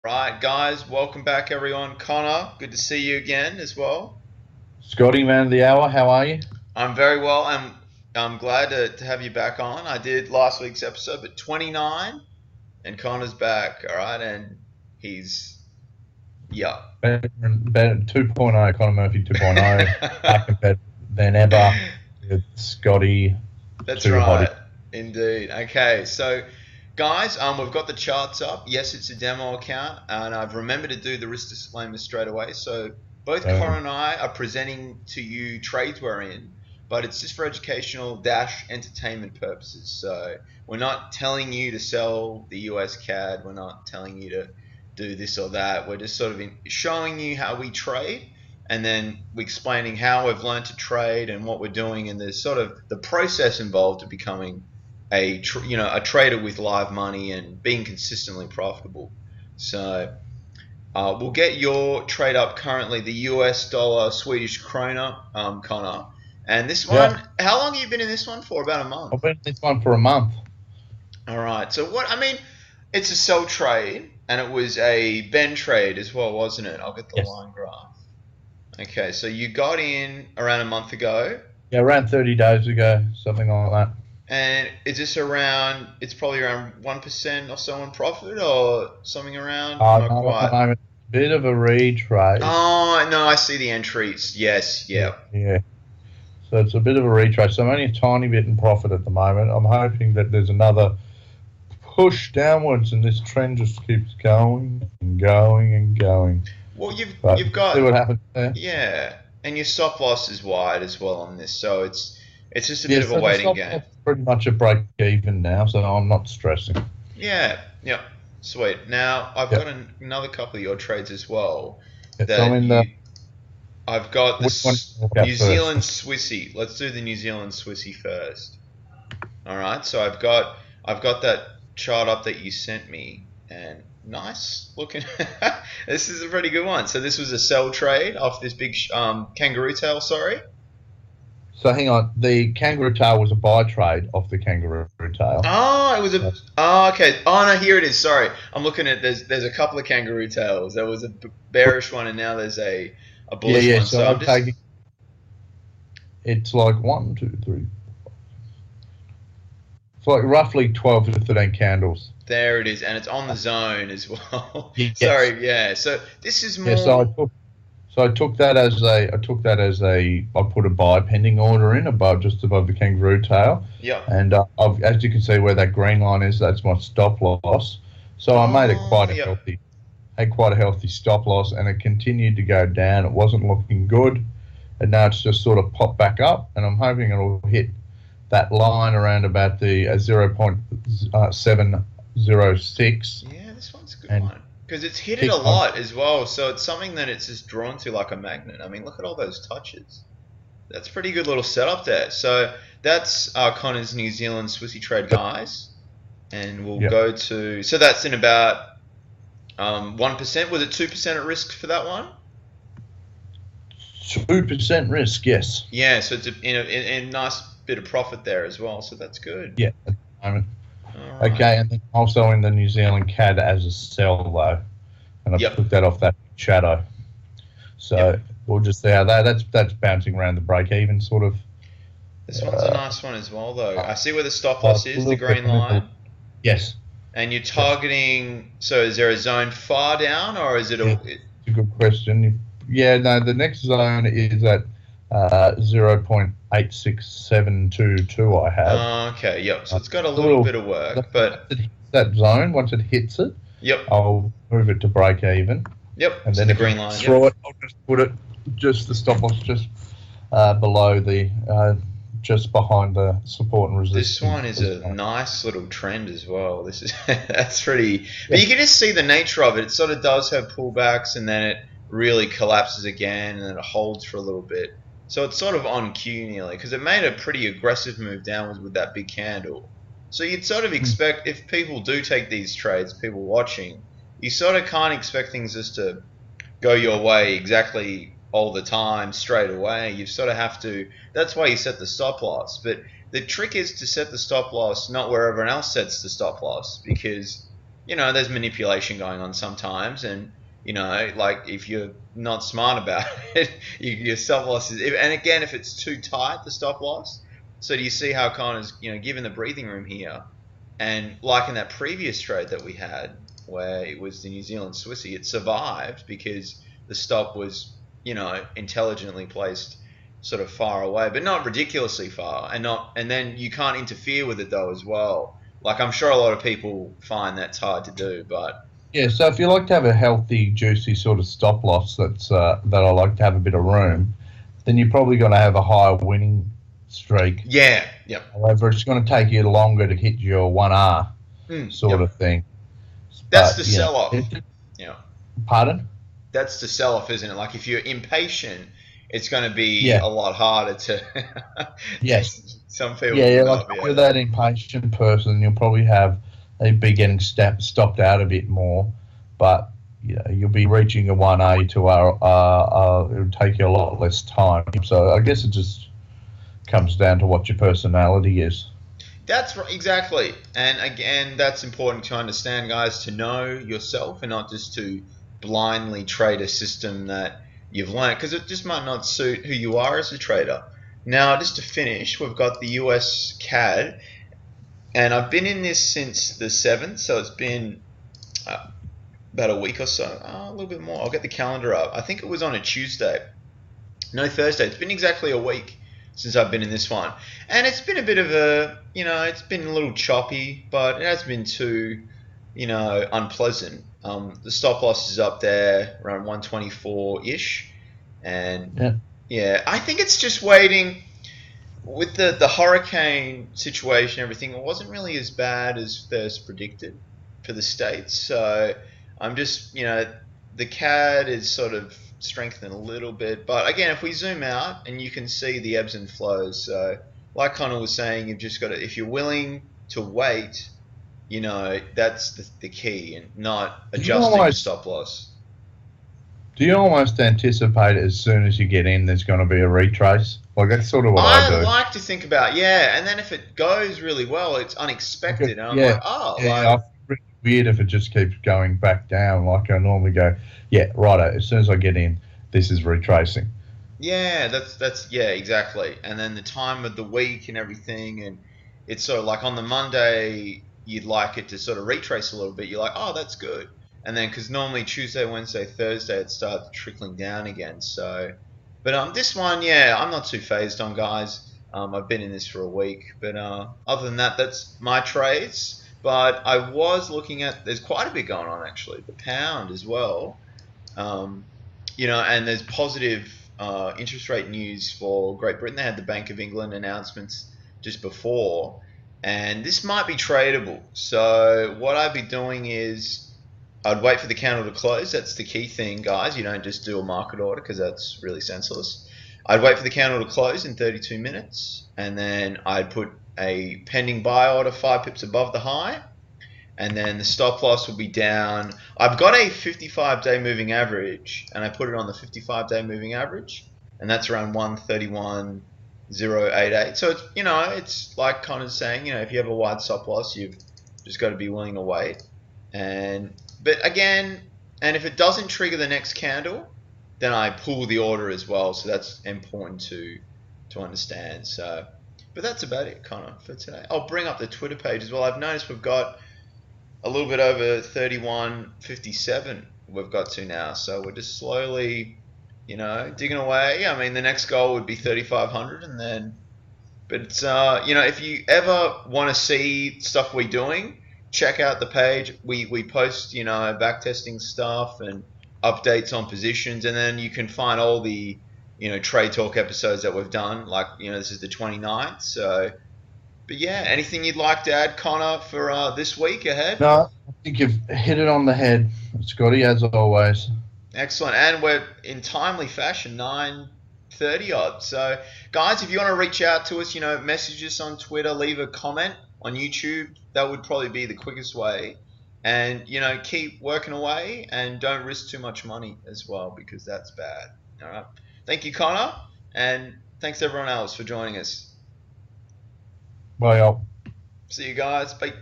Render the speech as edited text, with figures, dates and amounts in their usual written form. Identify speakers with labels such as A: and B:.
A: Right, guys, welcome back, everyone. Connor, good to see you again as well.
B: Scotty, man of the hour, how are you?
A: I'm very well. I'm glad to have you back on. I did last week's episode, but 29, and Connor's back. All right, and he's yeah.
B: Better 2.0, Conor Murphy 2.0, back and better than ever with Scotty,
A: That's
B: too hotty.
A: right, indeed. Okay, so guys, we've got the charts up. Yes, it's a demo account, and I've remembered to do the risk disclaimer straight away. So both Connor and I are presenting to you trades we're in, but it's just for educational dash entertainment purposes. So we're not telling you to sell the US CAD. We're not telling you to do this or that. We're just sort of showing you how we trade and then explaining how we've learned to trade and what we're doing, and there's sort of the process involved of becoming a trader with live money and being consistently profitable. So we'll get your trade up currently, the US dollar Swedish krona, Connor. And this
B: Yeah,
A: one, how long have you been in this one for? About a month.
B: I've been in this one for a month.
A: All right. So what I mean, it's a sell trade, and it was a bend trade as well, wasn't it? I'll get the
B: Yes.
A: line graph. Okay, so you got in around a month ago,
B: Yeah, around 30 days ago, something like that.
A: and is this around? It's probably around 1% or so in profit, or something around. Not
B: No, at the
A: quite.
B: moment, bit of a retrade.
A: Oh no, I see the entries. Yes,
B: Yeah,
A: yeah.
B: yeah. So it's a bit of a retrace. So I'm only a tiny bit in profit at the moment. I'm hoping that there's another push downwards and this trend just keeps going and going and going.
A: Well, you've
B: But
A: you've
B: see what
A: got
B: happens there.
A: yeah, and your stop loss is wide as well on this, so it's just a bit
B: Yeah,
A: of a
B: so the
A: waiting
B: stop
A: game.
B: loss is pretty much a break even now, so I'm not stressing.
A: Yeah, yeah, sweet. Now I've
B: Yeah.
A: got another couple of your trades as well
B: Yeah, so I'm
A: that
B: in the
A: you. I've got
B: which one
A: this
B: to look
A: New
B: at first?
A: Zealand Swissy. Let's do the New Zealand Swissy first. All right, so I've got that chart up that you sent me, and nice looking. This is a pretty good one. So this was a sell trade off this big kangaroo tail. Sorry.
B: So hang on, the kangaroo tail was a buy trade off the kangaroo tail.
A: Oh, it was a.
B: Uh,
A: Oh, okay. Oh no, here it is. Sorry, I'm looking at. There's a couple of kangaroo tails. There was a bearish one, and now there's a
B: yeah,
A: bullish
B: yeah.
A: one.
B: So
A: So I'm
B: I'm
A: just.
B: taking it's like one, two, three. It's like roughly 12 to 13 candles.
A: There it is, and it's on the zone as well.
B: Yes.
A: Sorry, yeah. So this is
B: Yeah. So
A: more.
B: I took that as I put a buy pending order in above just above the kangaroo tail,
A: Yep.
B: and as you can see where that green line is, that's my stop loss. So I made it
A: Oh, yep.
B: had quite a healthy stop loss, and it continued to go down. It wasn't looking good, and now it's just sort of popped back up, and I'm hoping it'll hit that line around about the 0.706
A: Yeah, this one's a good
B: and
A: one because it's hit it a
B: keep on.
A: lot as well. So it's something that it's just drawn to like a magnet. I mean, look at all those touches. That's a pretty good little setup there. So that's Connor's New Zealand Swissy trade, guys, and we'll
B: Yeah,
A: go to. So that's in about 1%. Was it 2% at risk for that one?
B: 2% risk, yes.
A: Yeah. So it's in a nice bit of profit there as well. So that's good.
B: Yeah, at the moment.
A: All right.
B: Okay, and then also in the New Zealand CAD as a sell though, and I
A: Yep.
B: took that off that shadow.
A: Yep.
B: So we'll just see how that's bouncing around the break even sort of.
A: This one's a
B: Uh,
A: nice one as well, though.
B: uh,
A: I see where the stop loss
B: a
A: is, the
B: little bit,
A: green line.
B: yes,
A: And you're
B: yes,
A: targeting, so is there a zone far down or is it
B: yeah,
A: a.
B: it's a good question. Yeah, no, the next zone is at 0.86722. I have.
A: Okay, yep. So it's got a
B: It's a
A: little
B: little.
A: bit of work, but
B: Once it hits that zone, once it hits it,
A: yep,
B: I'll move it to break even.
A: yep.
B: And
A: So
B: then
A: the
B: if it
A: green
B: goes
A: line, yep.
B: through it, I'll just put it just the stop loss just below the just behind the support and
A: This
B: resistance
A: one is a
B: zone.
A: nice little trend as well. This is that's pretty, but
B: Yeah.
A: you can just see the nature of it. It sort of does have pullbacks, and then it really collapses again, and then it holds for a little bit. So it's sort of on cue nearly because it made a pretty aggressive move downwards with that big candle. So you'd sort of
B: Mm.
A: expect if people do take these trades, people watching, you sort of can't expect things just to go your way exactly all the time straight away. You sort of have to. That's why you set the stop loss. But the trick is to set the stop loss not where everyone else sets the stop loss because there's manipulation going on sometimes, and like if you're not smart about it, your stop loss is. And again, if it's too tight, the stop loss. So do you see how Connor's given the breathing room here, and like in that previous trade that we had, where it was the New Zealand Swissy, it survived because the stop was intelligently placed sort of far away, but not ridiculously far, and then you can't interfere with it though as well. Like I'm sure a lot of people find that's hard to do, but
B: yeah. So if you like to have a healthy, juicy sort of stop loss that I like to have a bit of room, then you're probably going to have a higher winning streak.
A: Yeah, yep.
B: However, it's going to take you longer to hit your 1R sort of thing.
A: That's the sell-off. Yeah.
B: Pardon?
A: That's the sell-off, isn't it? Like if you're impatient, it's going to be a lot harder to.
B: Yes.
A: Some people.
B: Yeah, like if you're that impatient person, you'll probably be getting stopped out a bit more, but you'll be reaching a 1A to it'll take you a lot less time. So I guess it just comes down to what your personality is.
A: That's right, exactly. And again, that's important to understand, guys, to know yourself and not just to blindly trade a system that you've learned, because it just might not suit who you are as a trader. Now, just to finish, we've got the US CAD, and I've been in this since the 7th, so it's been about a week or so, a little bit more. I'll get the calendar up. I think it was on a Tuesday. No, Thursday. It's been exactly a week since I've been in this one. And it's been a bit of a, it's been a little choppy, but it hasn't been too, unpleasant. The stop loss is up there around 124-ish. And I think it's just waiting. With the hurricane situation and everything, it wasn't really as bad as first predicted for the States. So I'm just, the CAD is sort of strengthened a little bit. But again, if we zoom out and you can see the ebbs and flows. So like Connor was saying, you've just got to, if you're willing to wait, that's the key, and not adjusting your stop loss.
B: Do you almost anticipate as soon as you get in there's going to be a retrace? Like that's sort of what I do.
A: I like to think about, and then if it goes really well, it's unexpected, and I'm like,
B: I feel really weird if it just keeps going back down. Like I normally go, righto, as soon as I get in, this is retracing.
A: Yeah, that's exactly. And then the time of the week and everything, and it's sort of like on the Monday, you'd like it to sort of retrace a little bit. You're like, oh, that's good. And then, because normally Tuesday, Wednesday, Thursday, it starts trickling down again. So, but this one, I'm not too phased on, guys. I've been in this for a week, but other than that, that's my trades. But I was looking at, there's quite a bit going on actually. The pound as well, and there's positive interest rate news for Great Britain. They had the Bank of England announcements just before, and this might be tradable. So what I'd be doing is, I'd wait for the candle to close. That's the key thing, guys. You don't just do a market order because that's really senseless. I'd wait for the candle to close in 32 minutes, and then I'd put a pending buy order 5 pips above the high, and then the stop loss will be down. I've got a 55-day moving average, and I put it on the 55-day moving average, and that's around 131.088. So it's, it's like Connor's saying, if you have a wide stop loss, you've just got to be willing to wait. But again, and if it doesn't trigger the next candle, then I pull the order as well. So that's important to understand. So, but that's about it, Connor, for today. I'll bring up the Twitter page as well. I've noticed we've got a little bit over 31.57 we've got to now. So we're just slowly, digging away. I mean, the next goal would be 3,500, and then, but it's, if you ever want to see stuff we're doing, check out the page. We post, back testing stuff and updates on positions, and then you can find all the, Trade Talk episodes that we've done. Like, this is the 29th. So, but anything you'd like to add, Connor, for this week ahead?
B: No, I think you've hit it on the head, Scotty, as always.
A: Excellent. And we're in timely fashion, 9:30 odd. So, guys, if you want to reach out to us, message us on Twitter, leave a comment on YouTube. That would probably be the quickest way. And, keep working away and don't risk too much money as well, because that's bad. All right. Thank you, Connor. And thanks everyone else for joining us.
B: Bye, y'all.
A: See you guys. Bye.